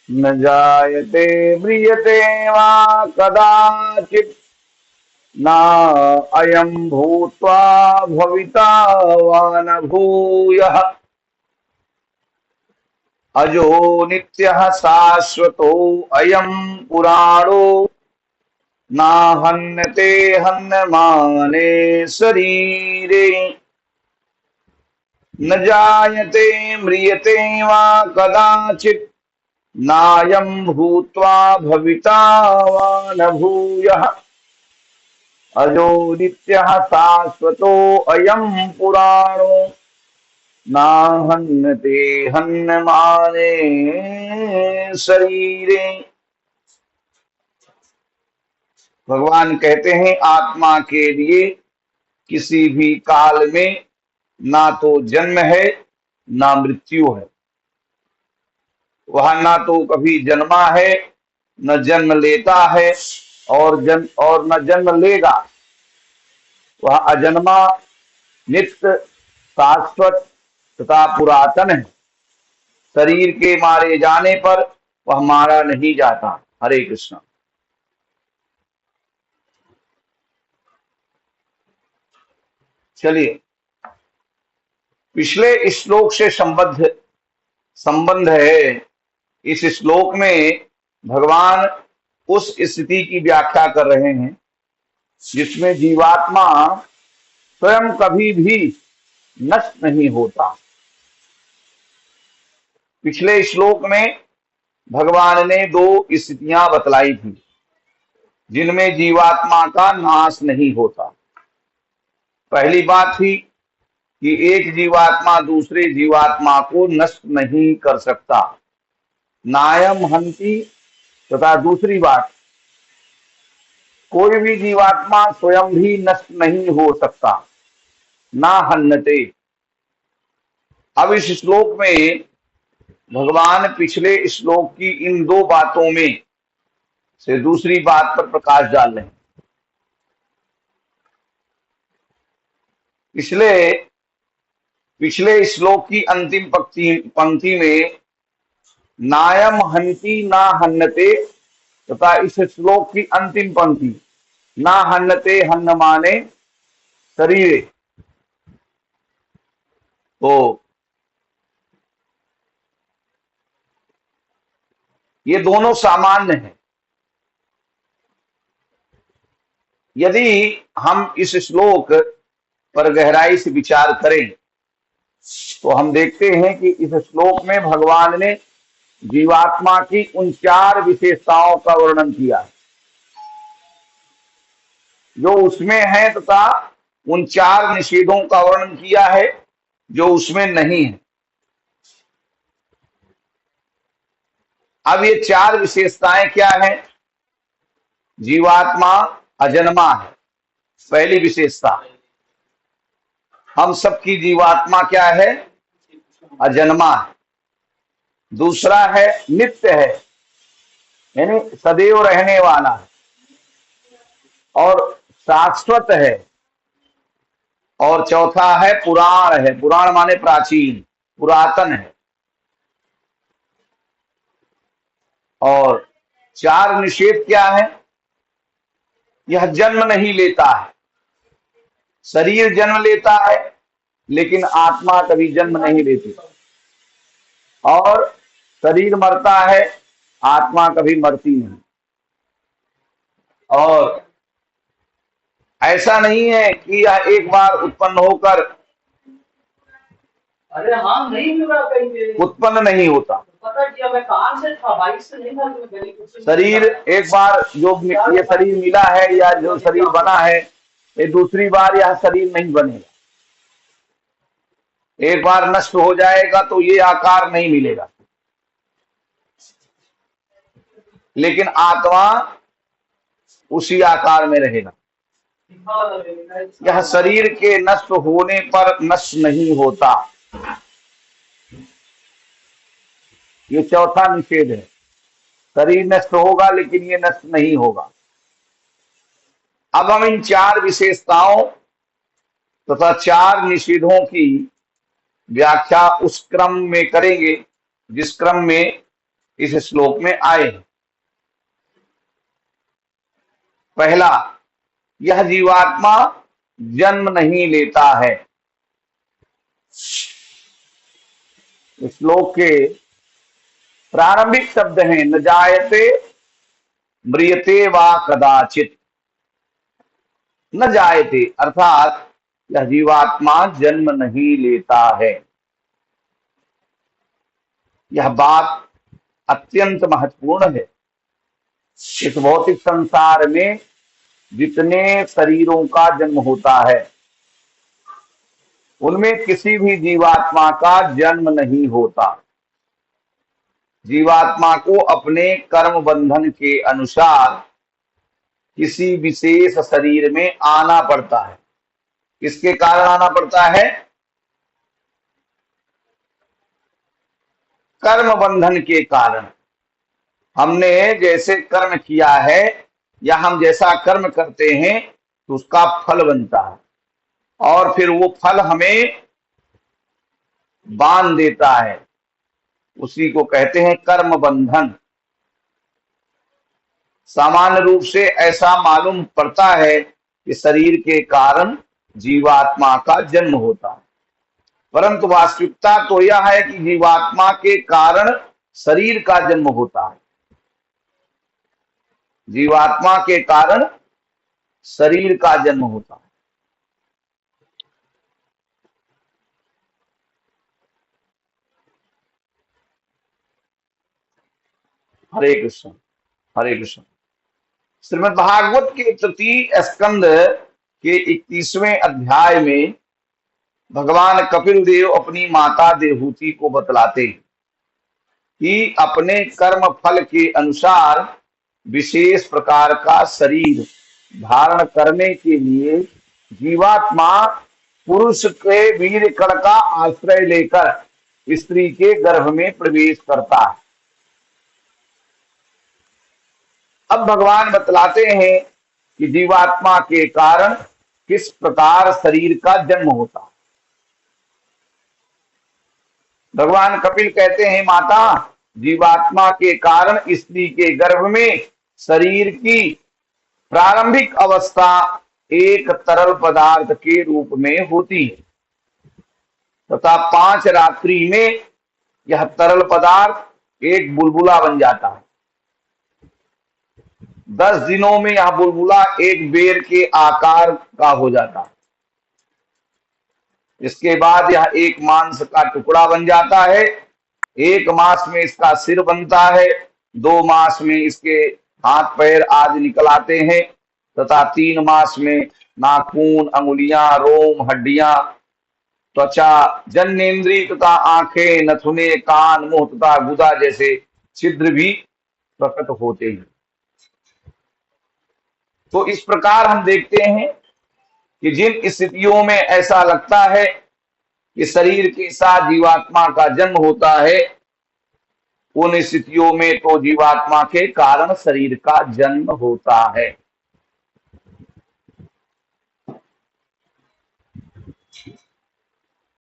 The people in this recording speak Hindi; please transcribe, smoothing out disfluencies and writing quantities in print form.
न जायते म्रियते वा कदाचित् न अयं भूत्वा भविता वा न भूयः अजो नित्यः शाश्वतो अयं पुराणो न हन्यते हन्यमाने शरीरे न जायते म्रियते वा कदाचित् नायं भूत्वा भविता वा न भूयः अजो नित्यः शाश्वतो अयं पुराणो न हन्यते हन्यमाने शरीरे। भगवान कहते हैं आत्मा के लिए किसी भी काल में ना तो जन्म है ना मृत्यु है। वह ना तो कभी जन्मा है न जन्म लेता है और न जन्म लेगा। वह अजन्मा नित्य शाश्वत तथा पुरातन है। शरीर के मारे जाने पर वह मारा नहीं जाता। हरे कृष्ण। चलिए पिछले श्लोक से संबंध है। इस श्लोक में भगवान उस स्थिति की व्याख्या कर रहे हैं जिसमें जीवात्मा स्वयं कभी भी नष्ट नहीं होता। पिछले श्लोक में भगवान ने दो स्थितियां बतलाई थी जिनमें जीवात्मा का नाश नहीं होता। पहली बात थी कि एक जीवात्मा दूसरे जीवात्मा को नष्ट नहीं कर सकता, नायम हंति। तथा दूसरी बात, कोई भी जीवात्मा स्वयं भी नष्ट नहीं हो सकता, ना हन्नते। अब इस श्लोक में भगवान पिछले श्लोक की इन दो बातों में से दूसरी बात पर प्रकाश डाल रहे हैं। इसलिए पिछले श्लोक की अंतिम पंक्ति में नायम हन्ति ना हन्नते तथा इस श्लोक की अंतिम पंक्ति ना हन्नते हन्नमाने शरीरे, तो ये दोनों सामान्य हैं। यदि हम इस श्लोक पर गहराई से विचार करें तो हम देखते हैं कि इस श्लोक में भगवान ने जीवात्मा की उन चार विशेषताओं का वर्णन किया है जो उसमें है तथा उन चार निषेधों का वर्णन किया है जो उसमें नहीं है। अब ये चार विशेषताएं क्या हैं? जीवात्मा अजन्मा है, पहली विशेषता। हम सबकी जीवात्मा क्या है? अजन्मा है। दूसरा है नित्य है, यानी सदैव रहने वाला है और शाश्वत है। और चौथा है पुराण है, पुराण माने प्राचीन, पुरातन है। और चार निषेध क्या है? यह जन्म नहीं लेता है। शरीर जन्म लेता है लेकिन आत्मा कभी जन्म नहीं लेती, और शरीर मरता है, आत्मा कभी मरती नहीं। और ऐसा नहीं है कि यह एक बार उत्पन्न होकर अरे हाँ नहीं मिला कहीं पे, उत्पन्न नहीं होता। पता किया मैं कार से था, बाइक से नहीं था, मैं गली कुछ शरीर एक बार जो ये शरीर मिला है या जो शरीर बना है, ये दूसरी बार यह शरीर नहीं बनेगा। एक बार नष्ट हो जाएगा तो ये आकार नहीं मिलेगा। लेकिन आत्मा उसी आकार में रहेगा। यह शरीर के नष्ट होने पर नष्ट नहीं होता। ये चौथा निषेध है। शरीर नष्ट होगा लेकिन ये नष्ट नहीं होगा। अब हम इन चार विशेषताओं तथा चार निषेधों की व्याख्या उस क्रम में करेंगे जिस क्रम में इस श्लोक में आए हैं। पहला, यह जीवात्मा जन्म नहीं लेता है। श्लोक के प्रारंभिक शब्द हैं न जायते म्रियते वा कदाचित। न जायते अर्थात यह जीवात्मा जन्म नहीं लेता है। यह बात अत्यंत महत्वपूर्ण है। इस भौतिक संसार में जितने शरीरों का जन्म होता है उनमें किसी भी जीवात्मा का जन्म नहीं होता। जीवात्मा को अपने कर्म बंधन के अनुसार किसी विशेष शरीर में आना पड़ता है। किसके कारण आना पड़ता है? कर्म बंधन के कारण। हमने जैसे कर्म किया है या हम जैसा कर्म करते हैं तो उसका फल बनता है और फिर वो फल हमें बांध देता है। उसी को कहते हैं कर्म बंधन। सामान्य रूप से ऐसा मालूम पड़ता है कि शरीर के कारण जीवात्मा का जन्म होता है, परंतु वास्तविकता तो यह है कि जीवात्मा के कारण शरीर का जन्म होता है। जीवात्मा के कारण शरीर का जन्म होता है। हरे कृष्ण, हरे कृष्ण। श्रीमद् भागवत के तृतीय स्कंद के 31वें अध्याय में भगवान कपिल देव अपनी माता देवहूति को बतलाते हैं कि अपने कर्म फल के अनुसार विशेष प्रकार का शरीर धारण करने के लिए जीवात्मा पुरुष के वीर्य कण का आश्रय लेकर स्त्री के गर्भ में प्रवेश करता है। अब भगवान बतलाते हैं कि जीवात्मा के कारण किस प्रकार शरीर का जन्म होता है। भगवान कपिल कहते हैं, माता, जीवात्मा के कारण स्त्री के गर्भ में शरीर की प्रारंभिक अवस्था एक तरल पदार्थ के रूप में होती है तथा 5 रात्रि में यह तरल पदार्थ एक बुलबुला बन जाता है। 10 दिनों में यह बुलबुला एक बेर के आकार का हो जाता है। इसके बाद यह एक मांस का टुकड़ा बन जाता है। 1 मास में इसका सिर बनता है, 2 मास में इसके हाथ पैर आदि निकल आते हैं तथा 3 मास में नाखून, अंगुलियां, रोम, हड्डियां, त्वचा, जन्नेन्द्रिय तथा आंखें, नथुने, कान, मुंह तथा गुदा जैसे छिद्र भी प्रकट होते हैं। तो इस प्रकार हम देखते हैं कि जिन स्थितियों में ऐसा लगता है कि शरीर के साथ जीवात्मा का जन्म होता है, उन स्थितियों में तो जीवात्मा के कारण शरीर का जन्म होता है।